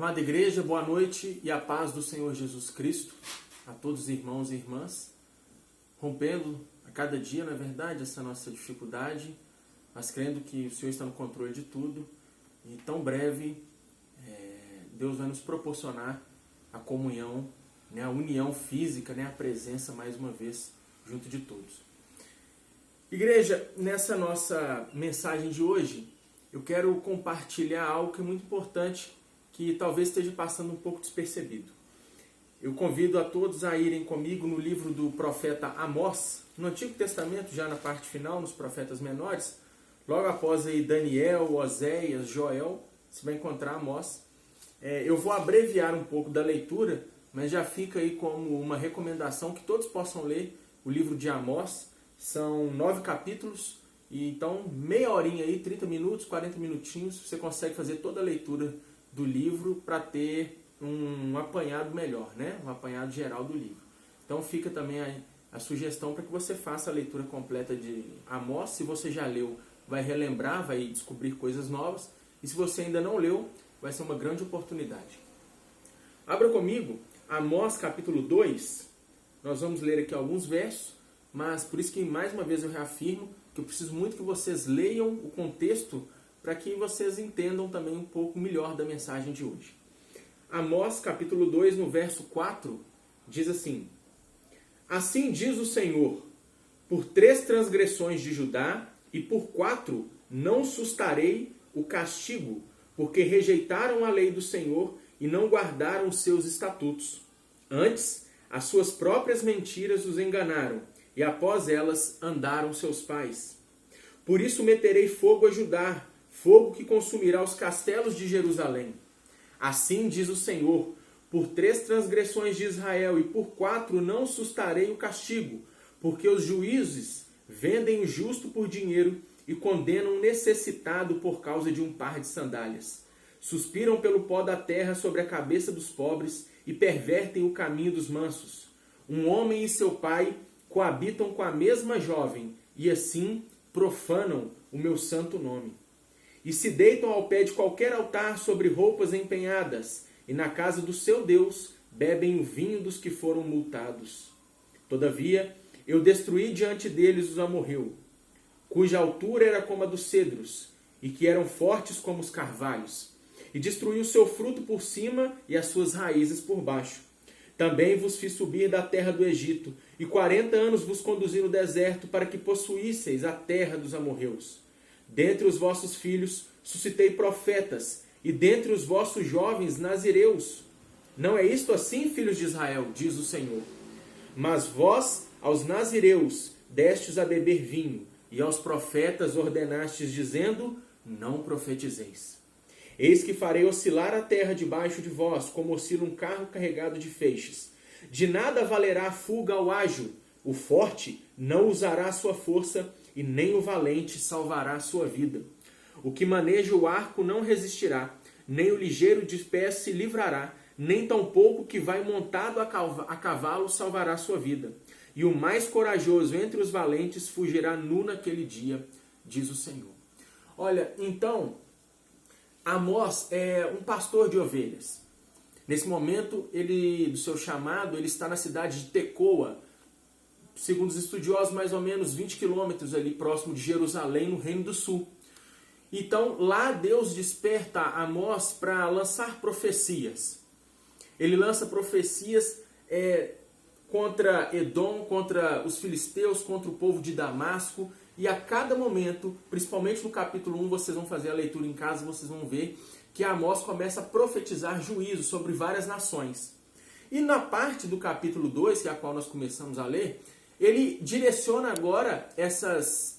Amada igreja, boa noite e a paz do Senhor Jesus Cristo a todos os irmãos e irmãs, rompendo a cada dia, na verdade, essa nossa dificuldade, mas crendo que o Senhor está no controle de tudo e tão breve Deus vai nos proporcionar a comunhão, a união física, a presença mais uma vez junto de todos. Igreja, nessa nossa mensagem de hoje, eu quero compartilhar algo que é muito importante, que talvez esteja passando um pouco despercebido. Eu convido a todos a irem comigo no livro do profeta Amós, no Antigo Testamento, já na parte final, nos profetas menores, logo após aí Daniel, Oséias, Joel, você vai encontrar Amós. Eu vou abreviar um pouco da leitura, mas já fica aí como uma recomendação que todos possam ler o livro de Amós. São 9 capítulos, e então meia horinha aí, 30 minutos, 40 minutinhos, você consegue fazer toda a leitura do livro para ter um apanhado melhor, um apanhado geral do livro. Então fica também a sugestão para que você faça a leitura completa de Amós. Se você já leu, vai relembrar, vai descobrir coisas novas. E se você ainda não leu, vai ser uma grande oportunidade. Abra comigo Amós capítulo 2. Nós vamos ler aqui alguns versos, mas por isso que mais uma vez eu reafirmo que eu preciso muito que vocês leiam o contexto para que vocês entendam também um pouco melhor da mensagem de hoje. Amós capítulo 2, no verso 4, diz assim: Assim diz o Senhor, por 3 transgressões de Judá e por 4 não sustarei o castigo, porque rejeitaram a lei do Senhor e não guardaram os seus estatutos. Antes, as suas próprias mentiras os enganaram, e após elas andaram seus pais. Por isso meterei fogo a Judá, fogo que consumirá os castelos de Jerusalém. Assim diz o Senhor, por 3 transgressões de Israel e por 4 não sustarei o castigo, porque os juízes vendem o justo por dinheiro e condenam o necessitado por causa de um par de sandálias. Suspiram pelo pó da terra sobre a cabeça dos pobres e pervertem o caminho dos mansos. Um homem e seu pai coabitam com a mesma jovem e assim profanam o meu santo nome. E se deitam ao pé de qualquer altar sobre roupas empenhadas, e na casa do seu Deus bebem o vinho dos que foram multados. Todavia, eu destruí diante deles os amorreu, cuja altura era como a dos cedros, e que eram fortes como os carvalhos, e destruí o seu fruto por cima e as suas raízes por baixo. Também vos fiz subir da terra do Egito, e 40 anos vos conduzi no deserto para que possuísseis a terra dos amorreus. Dentre os vossos filhos suscitei profetas, e dentre os vossos jovens nazireus. Não é isto assim, filhos de Israel, diz o Senhor. Mas vós, aos nazireus, destes a beber vinho, e aos profetas ordenastes, dizendo, não profetizeis. Eis que farei oscilar a terra debaixo de vós, como oscila um carro carregado de feixes. De nada valerá a fuga ao ágil. O forte não usará a sua força, e nem o valente salvará a sua vida. O que maneja o arco não resistirá, nem o ligeiro de pé se livrará, nem tampouco o que vai montado a cavalo salvará a sua vida. E o mais corajoso entre os valentes fugirá nu naquele dia, diz o Senhor. Olha, então, Amós é um pastor de ovelhas. Nesse momento, do seu chamado, ele está na cidade de Tecoa, segundo os estudiosos, mais ou menos 20 quilômetros ali próximo de Jerusalém, no Reino do Sul. Então, lá Deus desperta Amós para lançar profecias. Ele lança profecias contra Edom, contra os filisteus, contra o povo de Damasco. E a cada momento, principalmente no capítulo 1, vocês vão fazer a leitura em casa, vocês vão ver que Amós começa a profetizar juízo sobre várias nações. E na parte do capítulo 2, que é a qual nós começamos a ler, ele direciona agora essas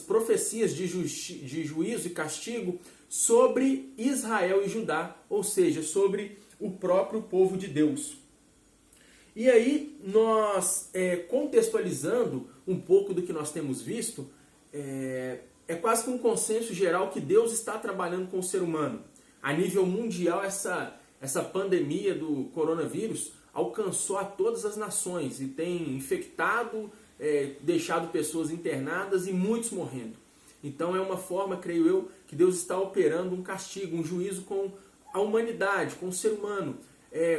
profecias de juízo e castigo sobre Israel e Judá, ou seja, sobre o próprio povo de Deus. E aí, nós contextualizando um pouco do que nós temos visto, é quase que um consenso geral que Deus está trabalhando com o ser humano. A nível mundial, essa pandemia do coronavírus alcançou a todas as nações e tem infectado, deixado pessoas internadas e muitos morrendo. Então é uma forma, creio eu, que Deus está operando um castigo, um juízo com a humanidade, com o ser humano.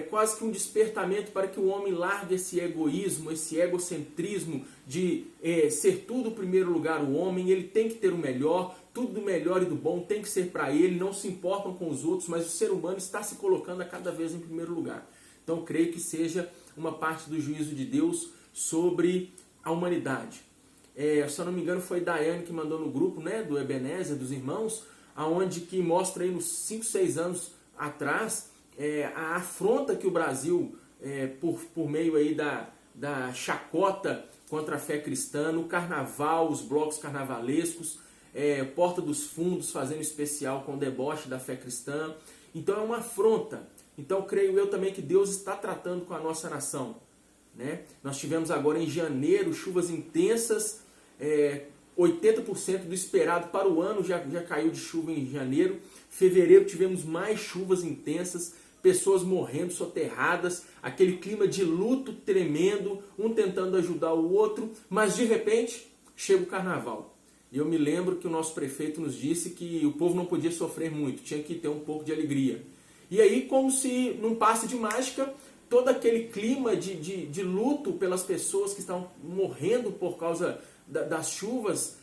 Quase que um despertamento para que o homem largue esse egoísmo, esse egocentrismo de ser tudo em primeiro lugar o homem. Ele tem que ter o melhor, tudo do melhor e do bom tem que ser para ele, não se importam com os outros, mas o ser humano está se colocando a cada vez em primeiro lugar. Então creio que seja uma parte do juízo de Deus sobre a humanidade. Se eu não me engano foi Daiane que mandou no grupo, né, do Ebenezer, dos irmãos, aonde que mostra aí nos 5, 6 anos atrás a afronta que o Brasil, por meio aí da chacota contra a fé cristã, no carnaval, os blocos carnavalescos, Porta dos Fundos fazendo especial com o deboche da fé cristã. Então é uma afronta. Então creio eu também que Deus está tratando com a nossa nação, né? Nós tivemos agora em janeiro chuvas intensas, 80% do esperado para o ano já caiu de chuva em janeiro. Fevereiro tivemos mais chuvas intensas, pessoas morrendo, soterradas, aquele clima de luto tremendo, um tentando ajudar o outro, mas de repente chega o carnaval. E eu me lembro que o nosso prefeito nos disse que o povo não podia sofrer muito, tinha que ter um pouco de alegria. E aí, como se num passe de mágica, todo aquele clima de luto pelas pessoas que estão morrendo por causa das chuvas,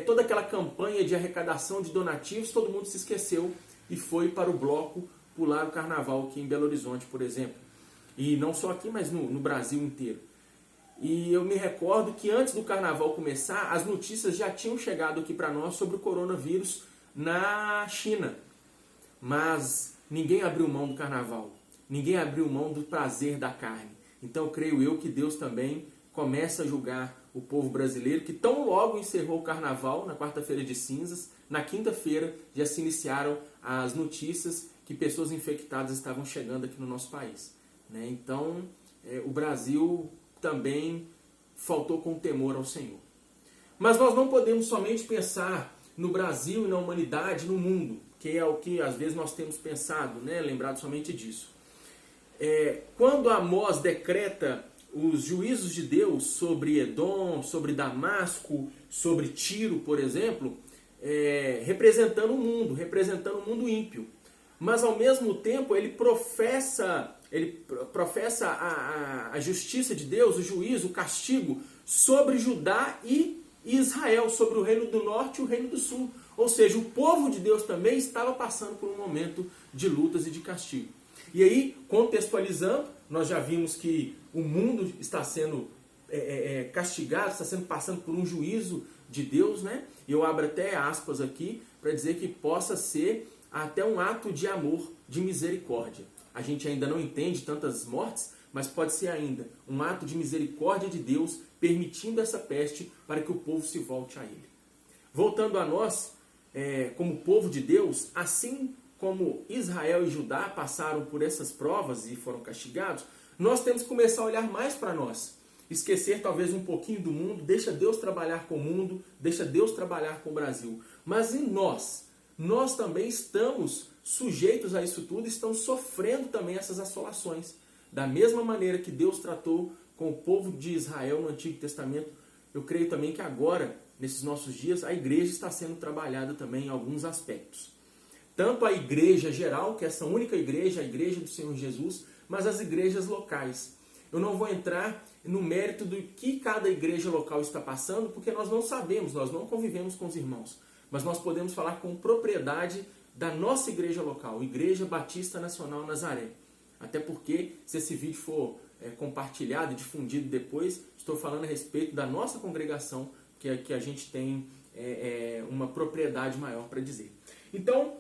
toda aquela campanha de arrecadação de donativos, todo mundo se esqueceu e foi para o bloco pular o carnaval aqui em Belo Horizonte, por exemplo. E não só aqui, mas no Brasil inteiro. E eu me recordo que antes do carnaval começar, as notícias já tinham chegado aqui para nós sobre o coronavírus na China. Mas ninguém abriu mão do carnaval. Ninguém abriu mão do prazer da carne. Então creio eu que Deus também começa a julgar o povo brasileiro, que tão logo encerrou o carnaval, na quarta-feira de cinzas, na quinta-feira já se iniciaram as notícias que pessoas infectadas estavam chegando aqui no nosso país, né? Então o Brasil também faltou com temor ao Senhor. Mas nós não podemos somente pensar no Brasil e na humanidade, no mundo, que é o que às vezes nós temos pensado, né? Lembrado somente disso. Quando Amós decreta os juízos de Deus sobre Edom, sobre Damasco, sobre Tiro, por exemplo, representando o mundo ímpio. Mas ao mesmo tempo ele professa a justiça de Deus, o juízo, o castigo sobre Judá e Israel, sobre o reino do norte e o reino do sul. Ou seja, o povo de Deus também estava passando por um momento de lutas e de castigo. E aí, contextualizando, nós já vimos que o mundo está sendo castigado, está passando por um juízo de Deus, né? E eu abro até aspas aqui para dizer que possa ser até um ato de amor, de misericórdia. A gente ainda não entende tantas mortes, mas pode ser ainda um ato de misericórdia de Deus, permitindo essa peste para que o povo se volte a Ele. Voltando a nós, como povo de Deus, assim como Israel e Judá passaram por essas provas e foram castigados, nós temos que começar a olhar mais para nós. Esquecer talvez um pouquinho do mundo, deixa Deus trabalhar com o mundo, deixa Deus trabalhar com o Brasil. Mas em nós também estamos sujeitos a isso tudo, estamos sofrendo também essas assolações. Da mesma maneira que Deus tratou com o povo de Israel no Antigo Testamento, eu creio também que agora, nesses nossos dias, a igreja está sendo trabalhada também em alguns aspectos. Tanto a igreja geral, que é essa única igreja, a igreja do Senhor Jesus, mas as igrejas locais. Eu não vou entrar no mérito do que cada igreja local está passando, porque nós não sabemos, nós não convivemos com os irmãos. Mas nós podemos falar com propriedade da nossa igreja local, Igreja Batista Nacional Nazaré. Até porque, se esse vídeo for compartilhado e difundido depois, estou falando a respeito da nossa congregação, que a gente tem uma propriedade maior para dizer. Então,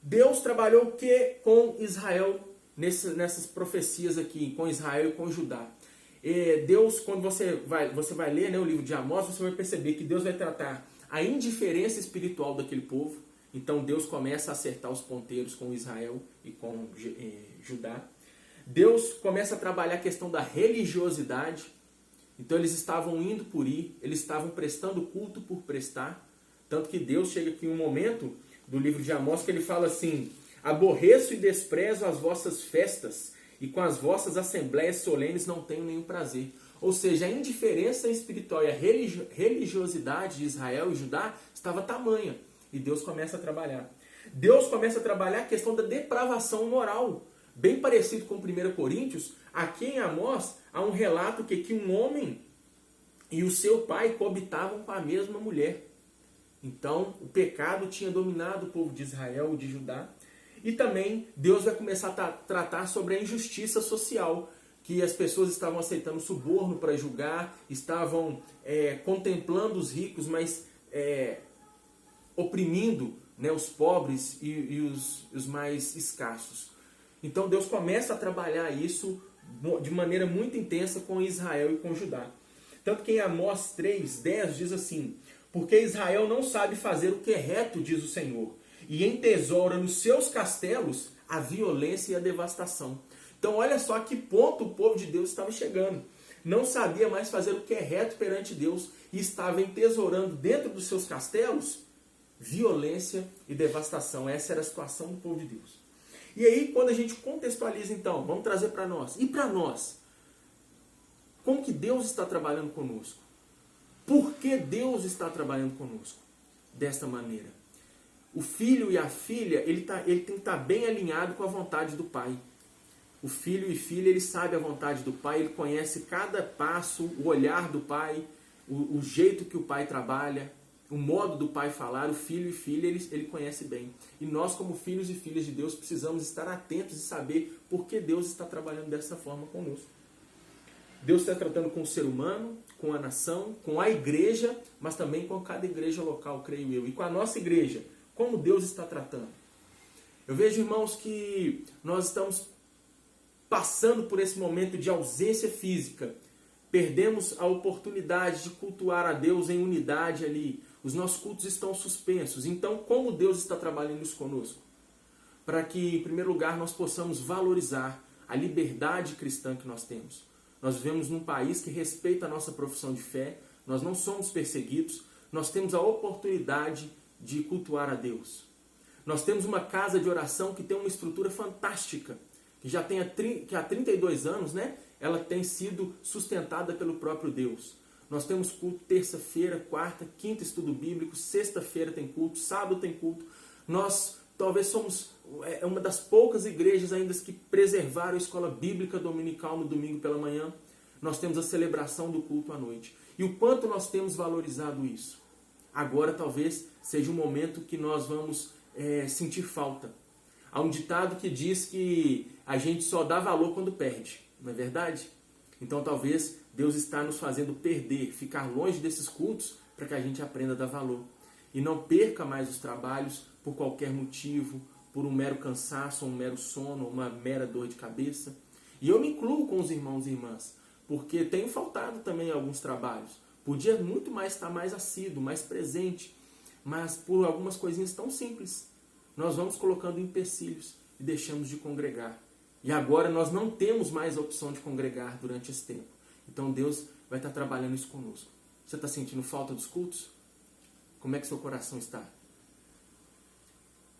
Deus trabalhou o que com Israel nessas profecias aqui, com Israel e com Judá? Deus, quando você vai ler, né, o livro de Amós, você vai perceber que Deus vai tratar a indiferença espiritual daquele povo. Então Deus começa a acertar os ponteiros com Israel e com Judá. Deus começa a trabalhar a questão da religiosidade. Então eles estavam indo por ir, eles estavam prestando culto por prestar. Tanto que Deus chega aqui em um momento do livro de Amós que ele fala assim: aborreço e desprezo as vossas festas, e com as vossas assembleias solenes não tenho nenhum prazer. Ou seja, a indiferença espiritual e a religiosidade de Israel e Judá estava tamanha. E Deus começa a trabalhar. Deus começa a trabalhar a questão da depravação moral. Bem parecido com 1 Coríntios, aqui em Amós há um relato que um homem e o seu pai coabitavam com a mesma mulher. Então, o pecado tinha dominado o povo de Israel, de Judá. E também Deus vai começar a tratar sobre a injustiça social, que as pessoas estavam aceitando suborno para julgar, estavam contemplando os ricos, mas oprimindo, né, os pobres e os mais escassos. Então Deus começa a trabalhar isso de maneira muito intensa com Israel e com Judá. Tanto que em Amós 3:10 diz assim: porque Israel não sabe fazer o que é reto, diz o Senhor, e entesoura nos seus castelos a violência e a devastação. Então olha só a que ponto o povo de Deus estava chegando. Não sabia mais fazer o que é reto perante Deus e estava entesourando dentro dos seus castelos violência e devastação. Essa era a situação do povo de Deus. E aí, quando a gente contextualiza, então, vamos trazer para nós. E para nós? Como que Deus está trabalhando conosco? Por que Deus está trabalhando conosco desta maneira? O filho e a filha, ele tem que estar bem alinhado com a vontade do pai. O filho e filha, ele sabe a vontade do pai, ele conhece cada passo, o olhar do pai, o jeito que o pai trabalha, o modo do pai falar. O filho e filha, ele conhece bem. E nós, como filhos e filhas de Deus, precisamos estar atentos e saber por que Deus está trabalhando dessa forma conosco. Deus está tratando com o ser humano, com a nação, com a igreja, mas também com cada igreja local, creio eu. E com a nossa igreja, como Deus está tratando. Eu vejo, irmãos, que nós estamos passando por esse momento de ausência física. Perdemos a oportunidade de cultuar a Deus em unidade ali. Os nossos cultos estão suspensos. Então, como Deus está trabalhando isso conosco? Para que, em primeiro lugar, nós possamos valorizar a liberdade cristã que nós temos. Nós vivemos num país que respeita a nossa profissão de fé, nós não somos perseguidos, nós temos a oportunidade de cultuar a Deus. Nós temos uma casa de oração que tem uma estrutura fantástica, que já tem há 32 anos, né? Ela tem sido sustentada pelo próprio Deus. Nós temos culto terça-feira, quarta, quinta estudo bíblico, sexta-feira tem culto, sábado tem culto. Nós talvez somos uma das poucas igrejas ainda que preservaram a escola bíblica dominical no domingo pela manhã. Nós temos a celebração do culto à noite. E o quanto nós temos valorizado isso? Agora talvez seja um momento que nós vamos sentir falta. Há um ditado que diz que a gente só dá valor quando perde, não é verdade? Então talvez Deus está nos fazendo perder, ficar longe desses cultos para que a gente aprenda a dar valor. E não perca mais os trabalhos por qualquer motivo, por um mero cansaço, um mero sono, uma mera dor de cabeça. E eu me incluo com os irmãos e irmãs, porque tenho faltado também em alguns trabalhos. Podia muito mais estar mais assíduo, mais presente, mas por algumas coisinhas tão simples, nós vamos colocando empecilhos e deixamos de congregar. E agora nós não temos mais a opção de congregar durante esse tempo. Então Deus vai estar trabalhando isso conosco. Você está sentindo falta dos cultos? Como é que seu coração está?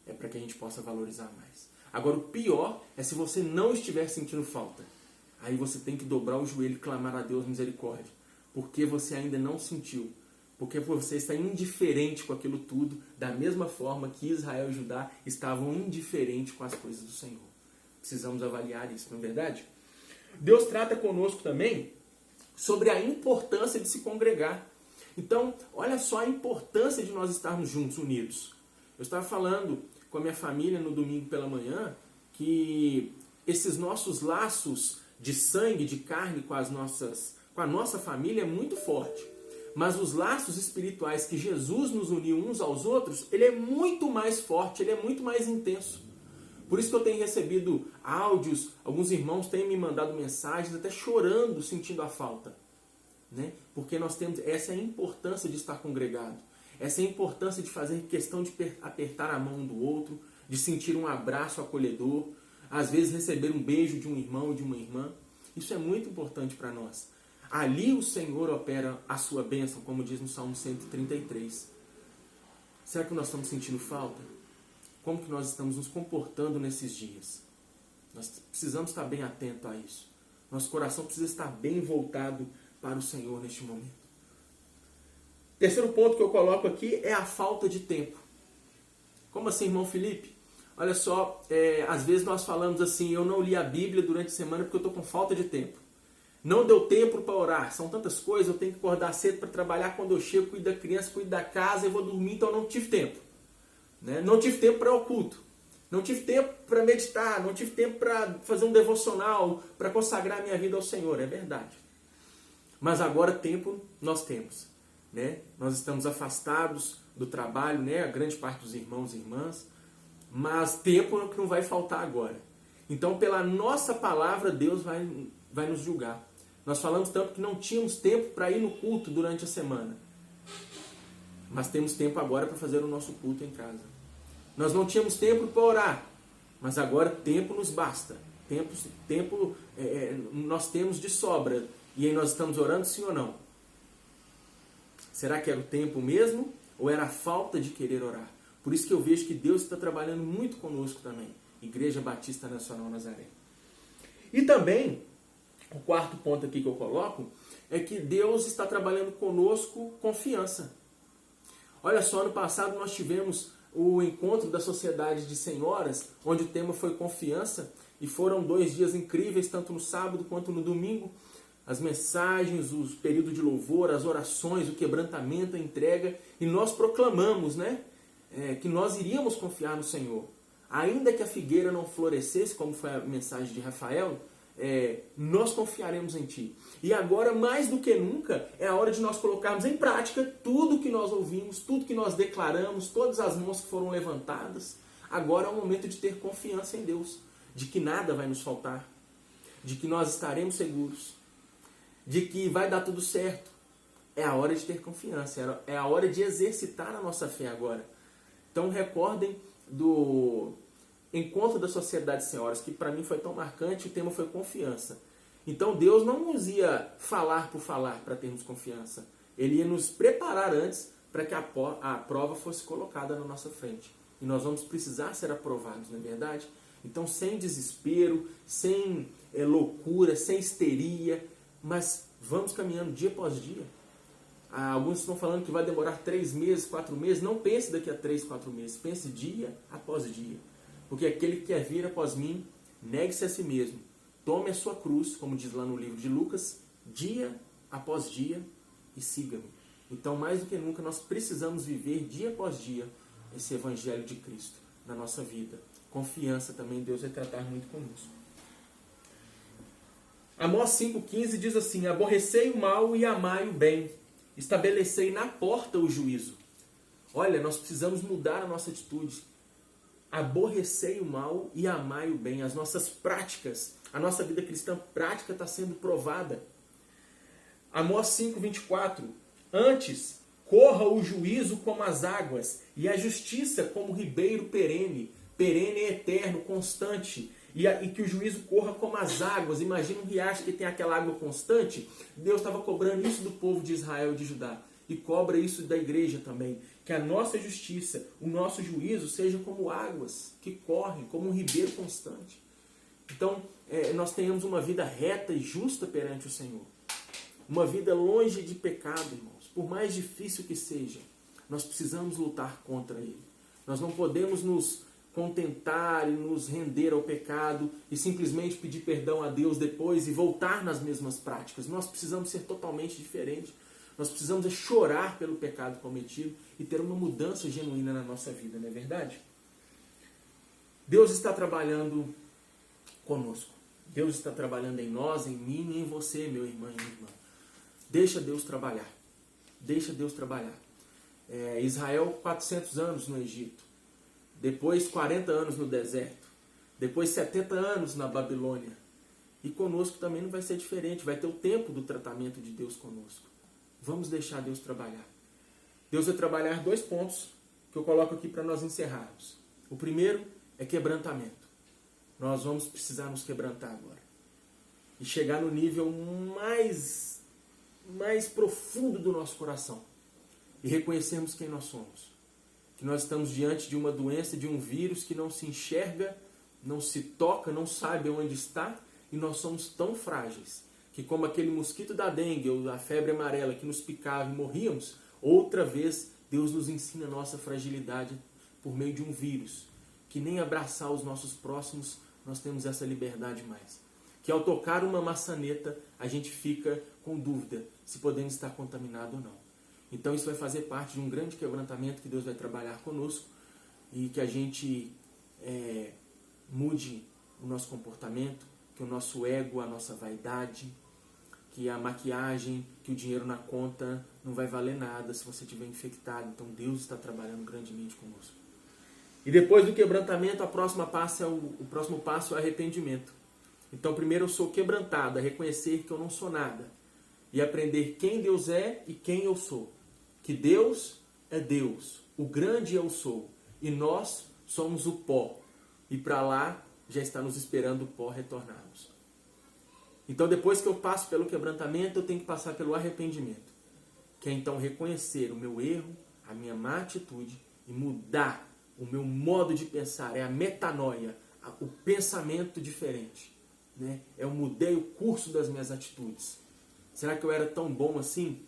É para que a gente possa valorizar mais. Agora o pior é se você não estiver sentindo falta. Aí você tem que dobrar o joelho e clamar a Deus misericórdia. Porque você ainda não sentiu. Porque você está indiferente com aquilo tudo, da mesma forma que Israel e Judá estavam indiferentes com as coisas do Senhor. Precisamos avaliar isso, não é verdade? Deus trata conosco também sobre a importância de se congregar. Então, olha só a importância de nós estarmos juntos, unidos. Eu estava falando com a minha família no domingo pela manhã que esses nossos laços de sangue, de carne com a nossa família é muito forte. Mas os laços espirituais que Jesus nos uniu uns aos outros, ele é muito mais forte, ele é muito mais intenso. Por isso que eu tenho recebido áudios, alguns irmãos têm me mandado mensagens até chorando, sentindo a falta. Né? Porque nós temos essa importância de estar congregado. Essa importância de fazer questão de apertar a mão um do outro, de sentir um abraço acolhedor, às vezes receber um beijo de um irmão ou de uma irmã. Isso é muito importante para nós. Ali o Senhor opera a sua bênção, como diz no Salmo 133. Será que nós estamos sentindo falta? Como que nós estamos nos comportando nesses dias? Nós precisamos estar bem atentos a isso. Nosso coração precisa estar bem voltado para o Senhor neste momento. Terceiro ponto que eu coloco aqui é a falta de tempo. Como assim, irmão Felipe? Olha só, às vezes nós falamos assim, eu não li a Bíblia durante a semana porque eu estou com falta de tempo. Não deu tempo para orar, são tantas coisas, eu tenho que acordar cedo para trabalhar, quando eu chego, cuido da criança, cuido da casa, eu vou dormir, então eu não tive tempo. Né? Não tive tempo para o culto, não tive tempo para meditar, não tive tempo para fazer um devocional, para consagrar minha vida ao Senhor, é verdade. Mas agora tempo nós temos. Né? Nós estamos afastados do trabalho, né? A grande parte dos irmãos e irmãs, mas tempo que não vai faltar agora. Então, pela nossa palavra, Deus vai nos julgar. Nós falamos tanto que não tínhamos tempo para ir no culto durante a semana, mas temos tempo agora para fazer o nosso culto em casa. Nós não tínhamos tempo para orar, mas agora tempo nos basta. Tempo nós temos de sobra. E aí nós estamos orando, sim ou não? Será que era o tempo mesmo? Ou era a falta de querer orar? Por isso que eu vejo que Deus está trabalhando muito conosco também. Igreja Batista Nacional Nazaré. E também, o quarto ponto aqui que eu coloco, é que Deus está trabalhando conosco confiança. Olha só, no passado nós tivemos o encontro da Sociedade de Senhoras, onde o tema foi confiança, e foram 2 dias incríveis, tanto no sábado quanto no domingo. As mensagens, os períodos de louvor, as orações, o quebrantamento, a entrega, e nós proclamamos, né, que nós iríamos confiar no Senhor. Ainda que a figueira não florescesse, como foi a mensagem de Rafael, nós confiaremos em Ti. E agora, mais do que nunca, é a hora de nós colocarmos em prática tudo que nós ouvimos, tudo que nós declaramos, todas as mãos que foram levantadas. Agora é o momento de ter confiança em Deus, de que nada vai nos faltar, de que nós estaremos seguros, de que vai dar tudo certo. É a hora de ter confiança, é a hora de exercitar a nossa fé agora. Então recordem do encontro da Sociedade de Senhoras, que para mim foi tão marcante, o tema foi confiança. Então Deus não nos ia falar por falar para termos confiança. Ele ia nos preparar antes para que a prova fosse colocada na nossa frente. E nós vamos precisar ser aprovados, não é verdade? Então sem desespero, sem loucura, sem histeria, mas vamos caminhando dia após dia. Alguns estão falando que vai demorar 3 meses, 4 meses. Não pense daqui a 3, 4 meses. Pense dia após dia. Porque aquele que quer vir após mim, negue-se a si mesmo. Tome a sua cruz, como diz lá no livro de Lucas, dia após dia e siga-me. Então, mais do que nunca, nós precisamos viver dia após dia esse Evangelho de Cristo na nossa vida. Confiança também, Deus vai tratar muito conosco. Amós 5,15 diz assim: aborrecei o mal e amai o bem, estabelecei na porta o juízo. Olha, nós precisamos mudar a nossa atitude. Aborrecei o mal e amai o bem. As nossas práticas, a nossa vida cristã prática está sendo provada. Amós 5,24: antes corra o juízo como as águas e a justiça como o ribeiro perene. Perene é eterno, constante. E que o juízo corra como as águas. Imagina um riacho que tem aquela água constante. Deus estava cobrando isso do povo de Israel e de Judá. E cobra isso da igreja também. Que a nossa justiça, o nosso juízo seja como águas que correm, como um ribeiro constante. Então, nós tenhamos uma vida reta e justa perante o Senhor. Uma vida longe de pecado, irmãos. Por mais difícil que seja, nós precisamos lutar contra ele. Nós não podemos nos contentar e nos render ao pecado e simplesmente pedir perdão a Deus depois e voltar nas mesmas práticas. Nós precisamos ser totalmente diferentes. Nós precisamos chorar pelo pecado cometido e ter uma mudança genuína na nossa vida, não é verdade? Deus está trabalhando conosco. Deus está trabalhando em nós, em mim e em você, meu irmão e minha irmã. Deixa Deus trabalhar. Deixa Deus trabalhar. Israel, 400 anos no Egito. Depois 40 anos no deserto. Depois 70 anos na Babilônia. E conosco também não vai ser diferente. Vai ter o tempo do tratamento de Deus conosco. Vamos deixar Deus trabalhar. Deus vai trabalhar 2 pontos que eu coloco aqui para nós encerrarmos. O primeiro é quebrantamento. Nós vamos precisar nos quebrantar agora. E chegar no nível mais profundo do nosso coração. E reconhecermos quem nós somos. Que nós estamos diante de uma doença, de um vírus que não se enxerga, não se toca, não sabe onde está, e nós somos tão frágeis, que como aquele mosquito da dengue ou da febre amarela que nos picava e morríamos, outra vez Deus nos ensina a nossa fragilidade por meio de um vírus, que nem abraçar os nossos próximos nós temos essa liberdade mais. Que ao tocar uma maçaneta, a gente fica com dúvida se podemos estar contaminados ou não. Então isso vai fazer parte de um grande quebrantamento que Deus vai trabalhar conosco e que a gente mude o nosso comportamento, que o nosso ego, a nossa vaidade, que a maquiagem, que o dinheiro na conta não vai valer nada se você estiver infectado. Então Deus está trabalhando grandemente conosco. E depois do quebrantamento, o próximo passo é o arrependimento. Então primeiro eu sou quebrantado, a reconhecer que eu não sou nada. E aprender quem Deus é e quem eu sou. Que Deus é Deus, o grande eu sou. E nós somos o pó. E para lá já está nos esperando o pó retornarmos. Então depois que eu passo pelo quebrantamento, eu tenho que passar pelo arrependimento. Que é então reconhecer o meu erro, a minha má atitude e mudar o meu modo de pensar. É a metanoia, o pensamento diferente. Né? Eu mudei o curso das minhas atitudes. Será que eu era tão bom assim?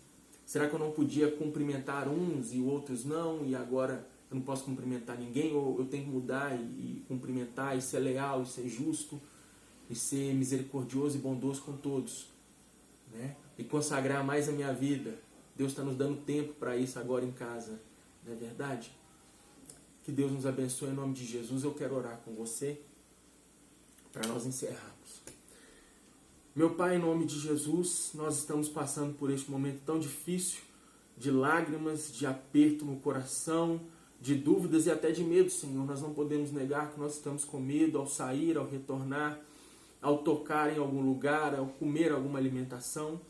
Será que eu não podia cumprimentar uns e outros não? E agora eu não posso cumprimentar ninguém? Ou eu tenho que mudar e cumprimentar e ser leal e ser justo? E ser misericordioso e bondoso com todos? Né? E consagrar mais a minha vida. Deus está nos dando tempo para isso agora em casa. Não é verdade? Que Deus nos abençoe em nome de Jesus. Eu quero orar com você para nós encerrarmos. Meu Pai, em nome de Jesus, nós estamos passando por este momento tão difícil, de lágrimas, de aperto no coração, de dúvidas e até de medo, Senhor. Nós não podemos negar que nós estamos com medo ao sair, ao retornar, ao tocar em algum lugar, ao comer alguma alimentação.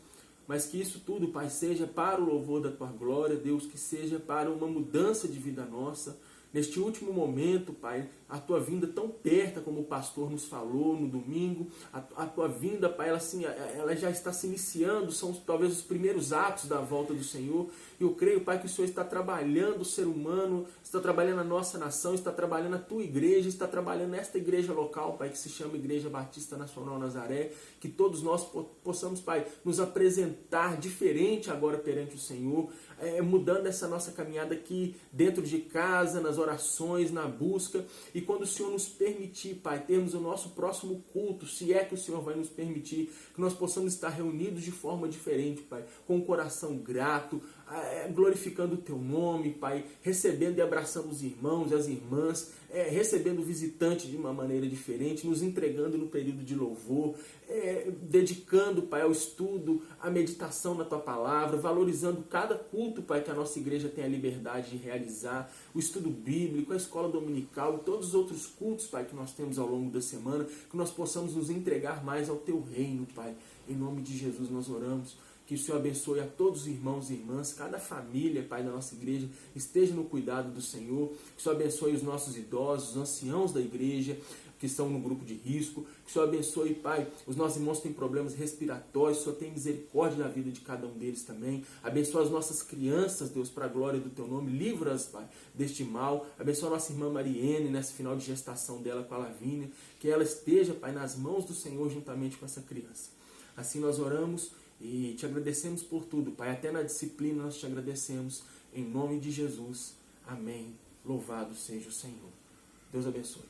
Mas que isso tudo, Pai, seja para o louvor da Tua glória, Deus, que seja para uma mudança de vida nossa. Neste último momento, Pai, a Tua vinda tão perto, como o pastor nos falou no domingo, a Tua vinda, Pai, ela já está se iniciando, são talvez os primeiros atos da volta do Senhor. E eu creio, Pai, que o Senhor está trabalhando o ser humano, está trabalhando a nossa nação, está trabalhando a Tua igreja, está trabalhando esta igreja local, Pai, que se chama Igreja Batista Nacional Nazaré, que todos nós possamos, Pai, nos apresentar diferente agora perante o Senhor, mudando essa nossa caminhada aqui dentro de casa, nas orações, na busca. E quando o Senhor nos permitir, Pai, termos o nosso próximo culto, se é que o Senhor vai nos permitir, que nós possamos estar reunidos de forma diferente, Pai, com o coração grato, glorificando o Teu nome, Pai, recebendo e abraçando os irmãos e as irmãs, recebendo o visitante de uma maneira diferente, nos entregando no período de louvor, dedicando, Pai, ao estudo, à meditação na Tua palavra, valorizando cada culto, Pai, que a nossa igreja tem a liberdade de realizar, o estudo bíblico, a escola dominical e todos os outros cultos, Pai, que nós temos ao longo da semana, que nós possamos nos entregar mais ao Teu reino, Pai. Em nome de Jesus nós oramos. Que o Senhor abençoe a todos os irmãos e irmãs, cada família, Pai, da nossa igreja, esteja no cuidado do Senhor. Que o Senhor abençoe os nossos idosos, os anciãos da igreja, que estão no grupo de risco. Que o Senhor abençoe, Pai, os nossos irmãos que têm problemas respiratórios. O Senhor tem misericórdia da vida de cada um deles também. Abençoa as nossas crianças, Deus, para a glória do Teu nome. Livra-as, Pai, deste mal. Abençoa a nossa irmã Mariene, nesse final de gestação dela com a Lavínia. Que ela esteja, Pai, nas mãos do Senhor juntamente com essa criança. Assim nós oramos e Te agradecemos por tudo, Pai. Até na disciplina nós Te agradecemos. Em nome de Jesus. Amém. Louvado seja o Senhor. Deus abençoe.